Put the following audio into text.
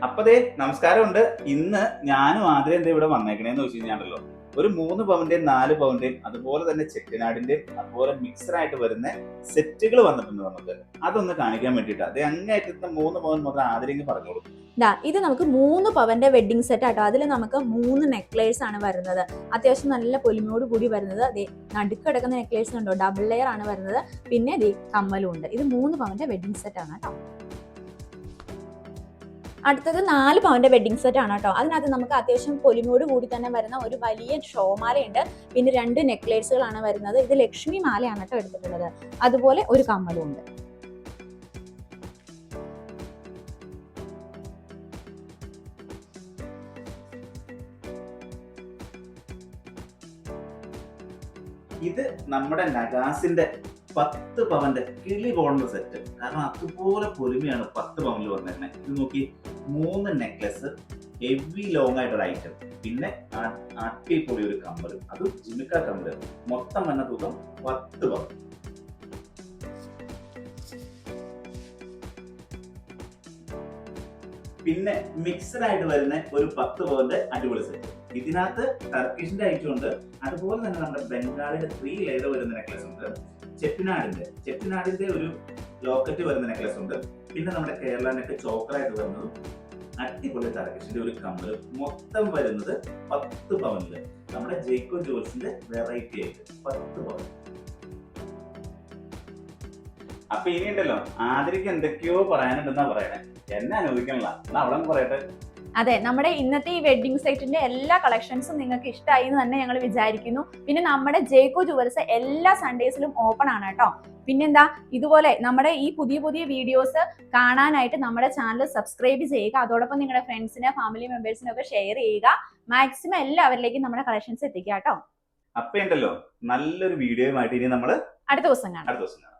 അപ്പതേ നമസ്കാരമുണ്ട്. ഇന്ന് ഞാനും ആദ്യം എന്താ ഇവിടെ വന്നേക്കണേന്ന് വെച്ച് കഴിഞ്ഞാണല്ലോ, ഒരു 3 പവന്റെയും 4 പവന്റെയും അതുപോലെ തന്നെ ചെട്ടിനാടിന്റെയും അതുപോലെ മിക്സഡ് ആയിട്ട് വരുന്ന സെറ്റുകൾ വന്നിട്ടുണ്ട് നമുക്ക്. അതൊന്ന് കാണിക്കാൻ വേണ്ടിയിട്ടാ. അത് അങ്ങേറ്റത്തെ 3 പവൻ മുതൽ ആദ്യം പറഞ്ഞോളൂ. ഇത് നമുക്ക് 3 പവന്റെ വെഡിങ് സെറ്റ് ആട്ടോ. അതിൽ നമുക്ക് 3 നെക്ലേസ് ആണ് വരുന്നത്. അത്യാവശ്യം നല്ല പൊലിമയോട് കൂടി വരുന്നത്. നടുക്ക് കിടക്കുന്ന നെക്ലേസ് ഉണ്ടോ, ഡബിൾ ലെയർ ആണ് വരുന്നത്. പിന്നെ കമ്മലും ഉണ്ട്. ഇത് 3 പവന്റെ വെഡിങ് സെറ്റ് ആണ് കേട്ടോ. അടുത്തത് 4 പവന്റെ വെഡിങ് സെറ്റ് ആണ് കേട്ടോ. അതിനകത്ത് നമുക്ക് അത്യാവശ്യം പൊലിമയോട് കൂടി തന്നെ വരുന്ന ഒരു വലിയ ഷോമാലയുണ്ട്. പിന്നെ 2 നെക്ലേസുകളാണ് വരുന്നത്. ഇത് ലക്ഷ്മി മാലയാണ് കേട്ടോ എടുത്തിട്ടുള്ളത്. അതുപോലെ ഒരു കമ്മലും ഉണ്ട്. ഇത് നമ്മുടെ നഗാസിന്റെ 10 പവന്റെ കിളി പോണ സെറ്റ്. കാരണം അതുപോലെ പൊലിമയാണ് 10 പവനിൽ വന്നേക്കണേ. ഇത് നോക്കി, 3 നെക്ലസ്, ഹെവി ലോങ് ആയിട്ടൊരു ഐറ്റം, പിന്നെ അടിപൊളി ഒരു കമ്മല്, അതും ജിമിക്ക കമ്മല്. മൊത്തം വന്ന തൂക്കം 10 പവൻ. പിന്നെ മിക്സഡ് ആയിട്ട് വരുന്ന ഒരു 10 പവന്റെ അടിപൊളി സെറ്റ്. ഇതിനകത്ത് ടർക്കിഷിന്റെ ഐറ്റം ഉണ്ട്. അതുപോലെ തന്നെ നമ്മുടെ ബംഗാളിന്റെ 3 ലെയർ വരുന്ന നെക്ലസ് ഉണ്ട്. ചെട്ടിനാടിന്റെ ഒരു ലോക്കറ്റ് വരുന്ന നെക്ലസ് ഉണ്ട്. പിന്നെ നമ്മുടെ കേരളനൊക്കെ ചോക്കറായിട്ട് വരുന്നതും അടിപൊളി ടർക്കിഷിന്റെ ഒരു കമ്മല്. മൊത്തം വരുന്നത് 10 പവനില്. നമ്മുടെ ജേക്കോ ജോൾസിന്റെ വെറൈറ്റി ആയിട്ട് 10 പവൻ. അപ്പൊ ഇനിയുണ്ടല്ലോ, ആദരിക്ക് എന്തൊക്കെയോ പറയാനുണ്ടെന്നാ പറയണേ. എന്നെ അനുവദിക്കണില്ല, എന്നാ അവിടെ പറയട്ടെ. അതെ, നമ്മുടെ ഇന്നത്തെ ഈ വെഡിങ് സെറ്റിന്റെ എല്ലാ കളക്ഷൻസും നിങ്ങൾക്ക് ഇഷ്ടമായി എന്ന് തന്നെ ഞങ്ങൾ വിചാരിക്കുന്നു. പിന്നെ നമ്മുടെ ജേക്കോ ജുവൽസ് എല്ലാ സൺഡേസിലും ഓപ്പൺ ആണ് കേട്ടോ. പിന്നെന്താ, ഇതുപോലെ നമ്മുടെ ഈ പുതിയ പുതിയ വീഡിയോസ് കാണാനായിട്ട് നമ്മുടെ ചാനൽ സബ്സ്ക്രൈബ് ചെയ്യുക. അതോടൊപ്പം നിങ്ങളുടെ ഫ്രണ്ട്സിനെ, ഫാമിലി മെമ്പേഴ്സിനെ ഒക്കെ ഷെയർ ചെയ്യുക. മാക്സിമം എല്ലാവരിലേക്കും നമ്മുടെ കളക്ഷൻസ് എത്തിക്കുക കേട്ടോ. അപ്പൊ ഉണ്ടല്ലോ, നല്ലൊരു വീഡിയോയുമായിട്ട് ഇനി നമ്മള് അടുത്ത ദിവസം കാണാം.